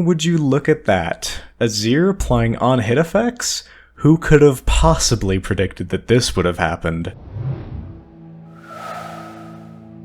would you look at that? Azir applying on-hit effects? Who could have possibly predicted that this would have happened?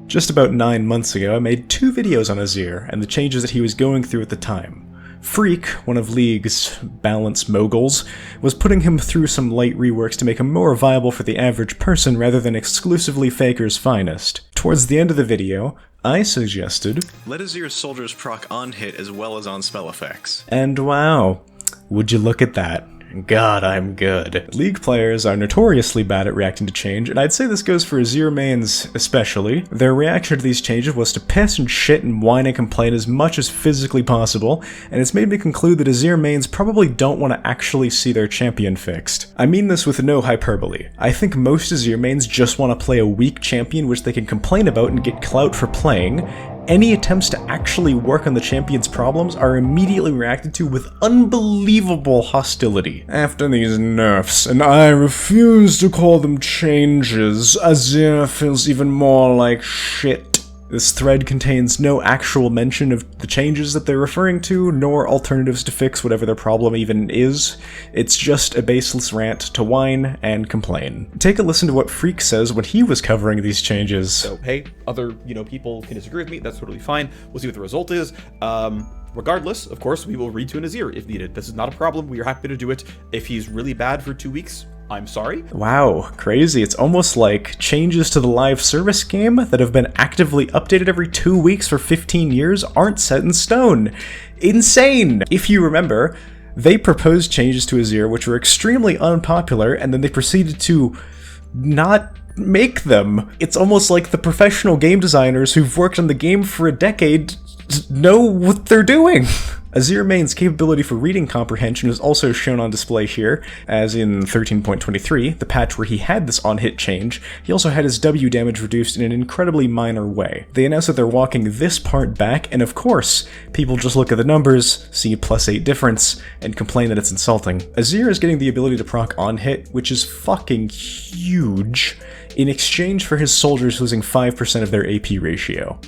Just about 9 months ago, I made 2 videos on Azir and the changes that he was going through at the time. Freak, one of League's balance moguls, was putting him through some light reworks to make him more viable for the average person rather than exclusively Faker's finest. Towards the end of the video, I suggested, let Azir's soldiers proc on hit as well as on spell effects. And wow, would you look at that. God, I'm good. League players are notoriously bad at reacting to change, and I'd say this goes for Azir mains especially. Their reaction to these changes was to piss and shit and whine and complain as much as physically possible, and it's made me conclude that Azir mains probably don't want to actually see their champion fixed. I mean this with no hyperbole. I think most Azir mains just want to play a weak champion which they can complain about and get clout for playing. Any attempts to actually work on the champion's problems are immediately reacted to with unbelievable hostility. After these nerfs, and I refuse to call them changes, Azir feels even more like shit. This thread contains no actual mention of the changes that they're referring to, nor alternatives to fix whatever their problem even is. It's just a baseless rant to whine and complain. Take a listen to what Freak says when he was covering these changes. So, hey, other, people can disagree with me, that's totally fine. We'll see what the result is. Regardless, of course, we will read to an Azir if needed. This is not a problem, we are happy to do it. If he's really bad for 2 weeks, I'm sorry. Wow, crazy. It's almost like changes to the live service game that have been actively updated every 2 weeks for 15 years aren't set in stone. Insane! If you remember, they proposed changes to Azir which were extremely unpopular, and then they proceeded to not make them. It's almost like the professional game designers who've worked on the game for a decade know what they're doing. Azir main's capability for reading comprehension is also shown on display here, as in 13.23, the patch where he had this on-hit change. He also had his W damage reduced in an incredibly minor way. They announced that they're walking this part back, and of course, people just look at the numbers, see +8 difference, and complain that it's insulting. Azir is getting the ability to proc on-hit, which is fucking huge, in exchange for his soldiers losing 5% of their AP ratio.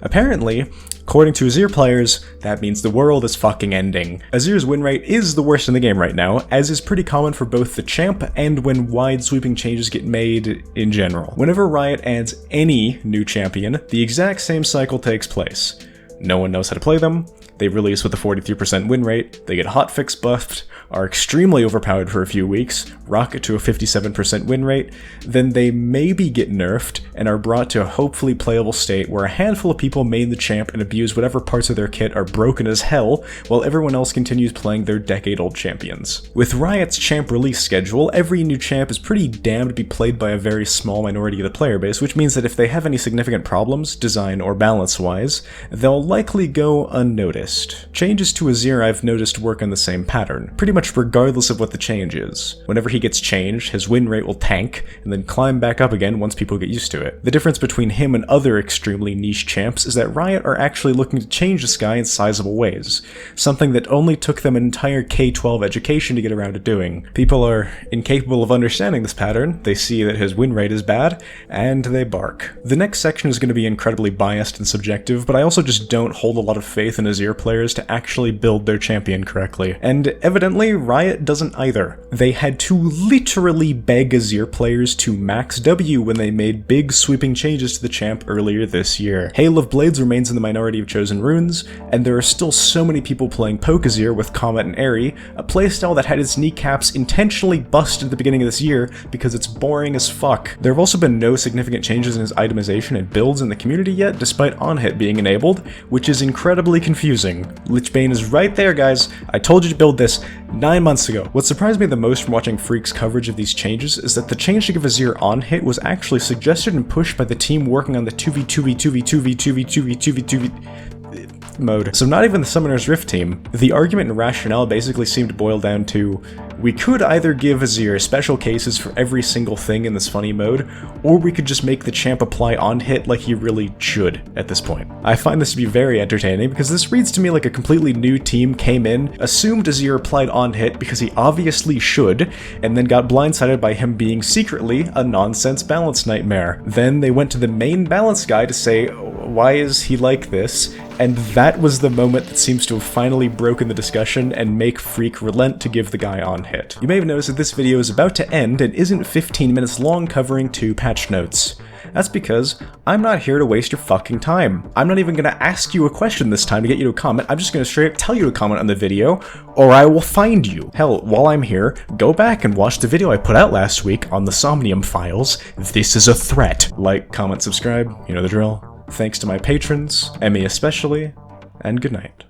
Apparently, according to Azir players, that means the world is fucking ending. Azir's win rate is the worst in the game right now, as is pretty common for both the champ and when wide sweeping changes get made in general. Whenever Riot adds any new champion, the exact same cycle takes place. No one knows how to play them, they release with a 43% win rate, they get hotfix buffed, are extremely overpowered for a few weeks, rocket to a 57% win rate, then they maybe get nerfed and are brought to a hopefully playable state where a handful of people main the champ and abuse whatever parts of their kit are broken as hell, while everyone else continues playing their decade-old champions. With Riot's champ release schedule, every new champ is pretty damned to be played by a very small minority of the player base, which means that if they have any significant problems, design or balance-wise, they'll likely go unnoticed. Changes to Azir I've noticed work on the same pattern, pretty much regardless of what the change is. Whenever he gets changed, his win rate will tank, and then climb back up again once people get used to it. The difference between him and other extremely niche champs is that Riot are actually looking to change this guy in sizable ways, something that only took them an entire K-12 education to get around to doing. People are incapable of understanding this pattern, they see that his win rate is bad, and they bark. The next section is going to be incredibly biased and subjective, but I also just don't hold a lot of faith in Azir players to actually build their champion correctly. And evidently, Riot doesn't either. They had to literally beg Azir players to max W when they made big sweeping changes to the champ earlier this year. Hail of Blades remains in the minority of chosen runes, and there are still so many people playing Poke Azir with Comet and Aerie, a playstyle that had its kneecaps intentionally busted at the beginning of this year because it's boring as fuck. There have also been no significant changes in his itemization and builds in the community yet, despite on-hit being enabled, which is incredibly confusing. Lichbane is right there, guys. I told you to build this 9 months ago. What surprised me the most from watching Freak's coverage of these changes is that the change to give Azir on hit was actually suggested and pushed by the team working on the 2v2v2v2v2v2v2v mode. So not even the Summoner's Rift team. The argument and rationale basically seemed to boil down to, we could either give Azir special cases for every single thing in this funny mode, or we could just make the champ apply on hit like he really should at this point. I find this to be very entertaining because this reads to me like a completely new team came in, assumed Azir applied on hit because he obviously should, and then got blindsided by him being secretly a nonsense balance nightmare. Then they went to the main balance guy to say, why is he like this? And that was the moment that seems to have finally broken the discussion and make Freak relent to give the guy on hit. You may have noticed that this video is about to end and isn't 15 minutes long covering 2 patch notes. That's because I'm not here to waste your fucking time. I'm not even gonna ask you a question this time to get you to comment. I'm just gonna straight up tell you to comment on the video, or I will find you. Hell, while I'm here, go back and watch the video I put out last week on the Somnium files. This is a threat. Like, comment, subscribe, you know the drill. Thanks to my patrons, Emmy especially, and good night.